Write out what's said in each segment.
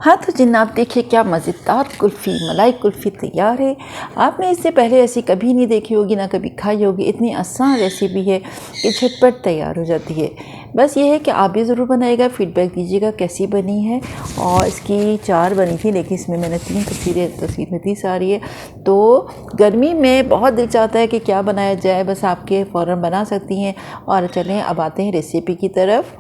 हाँ तो जनाब देखिए क्या मज़ेदार कुल्फ़ी मलाई कुल्फ़ी तैयार है। आपने इससे पहले ऐसी कभी नहीं देखी होगी, ना कभी खाई होगी। इतनी आसान रेसिपी है कि झटपट तैयार हो जाती है। बस ये है कि आप भी ज़रूर बनाइएगा, फ़ीडबैक दीजिएगा कैसी बनी है। और इसकी 4 बनी थी लेकिन इसमें मैंने 3 तस्वीर में 30 आ रही है। तो गर्मी में बहुत दिल चाहता है कि क्या बनाया जाए, बस आपके फ़ौरन बना सकती हैं। और चलें अब आते हैं रेसिपी की तरफ।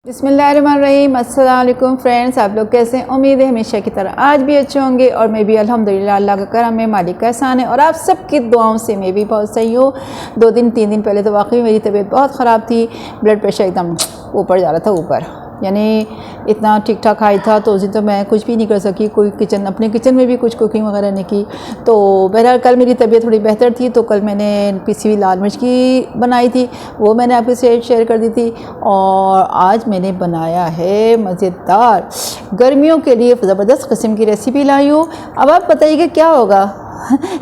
बिस्मिल्लाहिर्रहमानिर्रहीम। अस्सलाम वालेकुम फ्रेंड्स, आप लोग कैसे हैं? उम्मीद है हमेशा की तरह आज भी अच्छे होंगे और मैं भी अल्हम्दुलिल्लाह अल्लाह का करम है, मालिक का एहसान है और आप सबकी दुआओं से मैं भी बहुत सही हूँ। 3 दिन पहले तो वाकई मेरी तबीयत बहुत ख़राब थी, ब्लड प्रेशर एकदम ऊपर जा रहा था, ऊपर यानी इतना ठीक ठाक हाई था। तो उस दिन तो मैं कुछ भी नहीं कर सकी, कोई अपने किचन में भी कुछ कुकिंग वगैरह नहीं की। तो बहरहाल कल मेरी तबीयत थोड़ी बेहतर थी, तो कल मैंने पिसी हुई लाल मिर्च की बनाई थी, वो मैंने आपके साथ शेयर कर दी थी। और आज मैंने बनाया है मज़ेदार गर्मियों के लिए ज़बरदस्त किस्म की रेसिपी लाई हूँ। अब आप बताइएगा क्या होगा।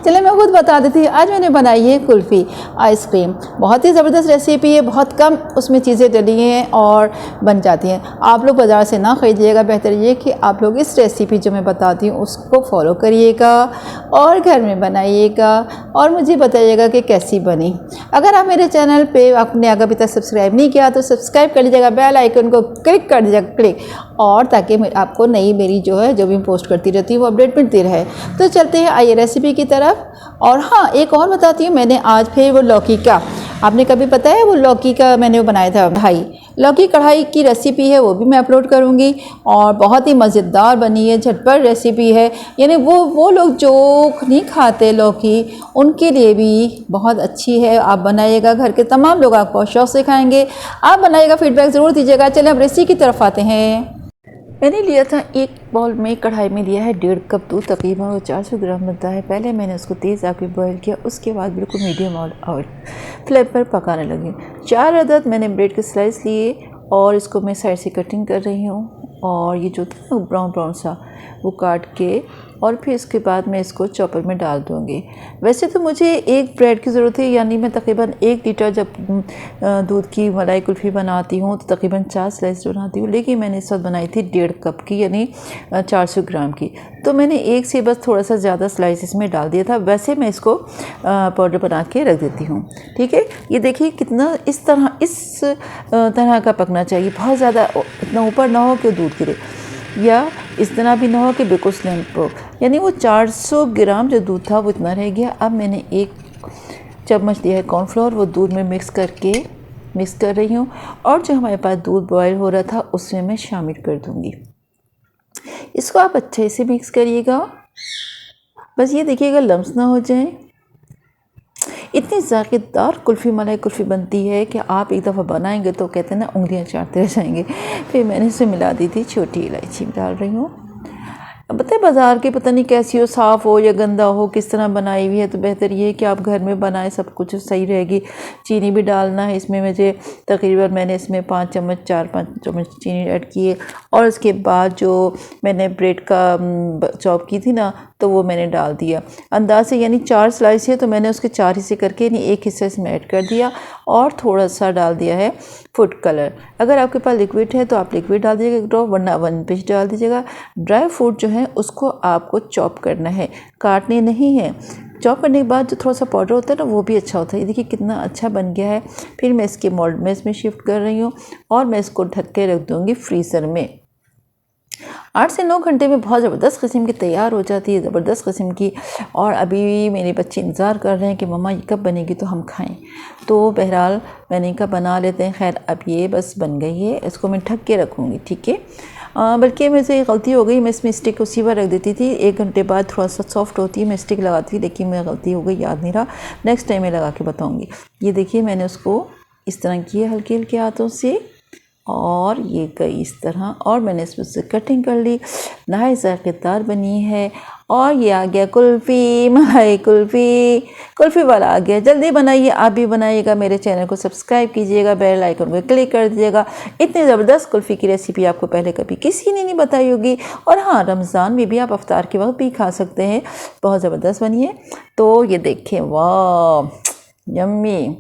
चलिए मैं खुद बता देती हूँ। आज मैंने बनाई है कुल्फ़ी आइसक्रीम। बहुत ही ज़बरदस्त रेसिपी है, बहुत कम उसमें चीज़ें डली हैं और बन जाती हैं। आप लोग बाज़ार से ना ख़रीदिएगा, बेहतर ये कि आप लोग इस रेसिपी जो मैं बताती हूँ उसको फॉलो करिएगा और घर में बनाइएगा और मुझे बताइएगा कि कैसी बनी। अगर आप मेरे चैनल पे आपने अभी तक सब्सक्राइब नहीं किया तो सब्सक्राइब कर लीजिएगा, बेल आइकन को क्लिक कर दीजिएगा क्लिक, और ताकि आपको नई मेरी जो भी पोस्ट करती रहती है वो अपडेट मिलती रहे। तो चलते हैं आइए रेसिपी की तरफ। और हाँ, एक और बताती हूँ, मैंने आज फिर वो लौकी का, आपने कभी पता है वो लौकी का मैंने वो बनाया था कढ़ाई, लौकी कढ़ाई की रेसिपी है, वो भी मैं अपलोड करूँगी। और बहुत ही मज़ेदार बनी है, झटपट रेसिपी है, यानी वो लोग जो नहीं खाते लौकी उनके लिए भी बहुत अच्छी है। आप बनाइएगा, घर के तमाम लोग आपको शौक़ से खाएँगे। आप बनाइएगा, फीडबैक ज़रूर दीजिएगा। चलिए अब रेसिपी की तरफ आते हैं। मैंने लिया था एक बाउल में, कढ़ाई में लिया है 1.5 कप दूध, तकरीबन वो 400 ग्राम बनता है। पहले मैंने उसको तेज़ आंच पे बॉयल किया, उसके बाद बिल्कुल मीडियम और फ्लेम पर पकाने लगी। 4 अदद मैंने ब्रेड के स्लाइस लिए और इसको मैं साइड से कटिंग कर रही हूँ। और ये जो था ब्राउन ब्राउन सा वो काट के, और फिर इसके बाद मैं इसको चॉपर में डाल दूँगी। वैसे तो मुझे एक ब्रेड की ज़रूरत है, यानी मैं तकरीबन 1 लीटर जब दूध की मलाई कुल्फ़ी बनाती हूँ तो तकरीबन 4 स्लाइस बनाती हूँ, लेकिन मैंने इस वक्त बनाई थी 1.5 कप की, यानी 400 ग्राम की। तो मैंने एक से बस थोड़ा सा ज़्यादा स्लाइस इसमें डाल दिया था। वैसे मैं इसको पाउडर बना के रख देती हूँ। ठीक है, ये देखिए कितना इस तरह का पकना चाहिए, बहुत ज़्यादा इतना ऊपर ना हो कि दूध गिरे, या इस तरह भी ना हो कि बिल्कुल स्लिम हो। यानी वो 400 ग्राम जो दूध था वो इतना रह गया। अब मैंने 1 चम्मच दिया है कॉर्नफ्लोर, वो दूध में मिक्स कर रही हूँ। और जो हमारे पास दूध बॉयल हो रहा था उसमें मैं शामिल कर दूँगी। इसको आप अच्छे से मिक्स करिएगा, बस ये देखिएगा लम्स ना हो जाए। इतनी ज़ायकेदार कुल्फ़ी मलाई कुल्फ़ी बनती है कि आप एक दफ़ा बनाएंगे तो कहते हैं ना, उंगलियां चाटते रह जाएंगे। फिर मैंने इसमें मिला दी थी छोटी इलायची डाल रही हूँ। अब बताए बाज़ार की पता नहीं कैसी हो, साफ़ हो या गंदा हो, किस तरह बनाई हुई है, तो बेहतर ये है कि आप घर में बनाएं, सब कुछ सही रहेगी। चीनी भी डालना है इसमें, मुझे तकरीबन मैंने इसमें 4-5 चम्मच चीनी ऐड की है। और उसके बाद जो मैंने ब्रेड का चॉप की थी ना, तो वो मैंने डाल दिया अंदाज से, यानी 4 स्लाइस है तो मैंने उसके 4 हिस्से करके यानी 1 हिस्सा इसमें ऐड कर दिया। और थोड़ा सा डाल दिया है फूड कलर। अगर आपके पास लिक्विड है तो आप लिक्विड डाल दीजिएगा ड्रॉप, वरना 1 पिंच डाल दीजिएगा। ड्राई फ्रूट जो है उसको आपको चॉप करना है, काटने नहीं है। चॉप करने के बाद जो थोड़ा सा पाउडर होता है ना, वो भी अच्छा होता है। ये देखिए कितना अच्छा बन गया है। फिर मैं इसके मोल्ड में इसमें शिफ्ट कर रही हूँ और मैं इसको ढक के रख दूँगी फ्रीज़र में। 8 से 9 घंटे में बहुत ज़बरदस्त किस्म की तैयार हो जाती है, ज़बरदस्त किस्म की। और अभी मेरे बच्चे इंतज़ार कर रहे हैं कि मम्मा ये कब बनेगी तो हम खाएं। तो बहरहाल मैंने कहा बना लेते हैं। खैर अब ये बस बन गई है, इसको मैं ढक के रखूँगी। ठीक है, बल्कि मुझे गलती हो गई, मैं इसमें स्टिक उसी पर रख देती थी। 1 घंटे बाद थोड़ा सा सॉफ्ट होती है, मैं स्टिक लगाती थी, लेकिन मैं गलती हो गई, याद नहीं रहा। नेक्स्ट टाइम मैं लगा के बताऊँगी। ये देखिए मैंने उसको इस तरह किया, हल्के हल्के हाथों से और ये गई इस तरह, और मैंने इसमें से कटिंग कर ली। नहायत ज़ायकेदार बनी है। और ये आ गया कुल्फ़ी, मलाई कुल्फ़ी, कुल्फ़ी वाला आ गया। जल्दी बनाइए, आप भी बनाइएगा। मेरे चैनल को सब्सक्राइब कीजिएगा, बेल आइकन को क्लिक कर दीजिएगा। इतनी ज़बरदस्त कुल्फ़ी की रेसिपी आपको पहले कभी किसी ने नहीं बताई होगी। और हाँ, रमज़ान में भी आप इफ्तार के वक्त भी खा सकते हैं, बहुत ज़बरदस्त बनी है। तो ये देखें, वाह यम्मी।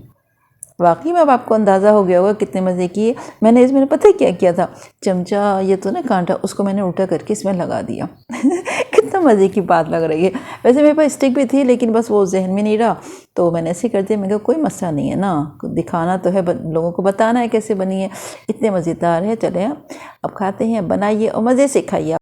वाकई में अब आपको अंदाज़ा हो गया होगा कितने मज़े की है। मैंने इसमें पता है क्या किया था, चमचा ये तो ना कांटा, उसको मैंने उल्टा करके इसमें लगा दिया। कितना मज़े की बात लग रही है। वैसे मेरे पास स्टिक भी थी, लेकिन बस वो जहन में नहीं रहा, तो मैंने ऐसे कर दिया। मैं कहा कोई मसला नहीं है ना, दिखाना तो है, लोगों को बताना है कैसे बनी है। इतने मज़ेदार है। चले अब खाते हैं, बनाइए और मज़े से खाइए।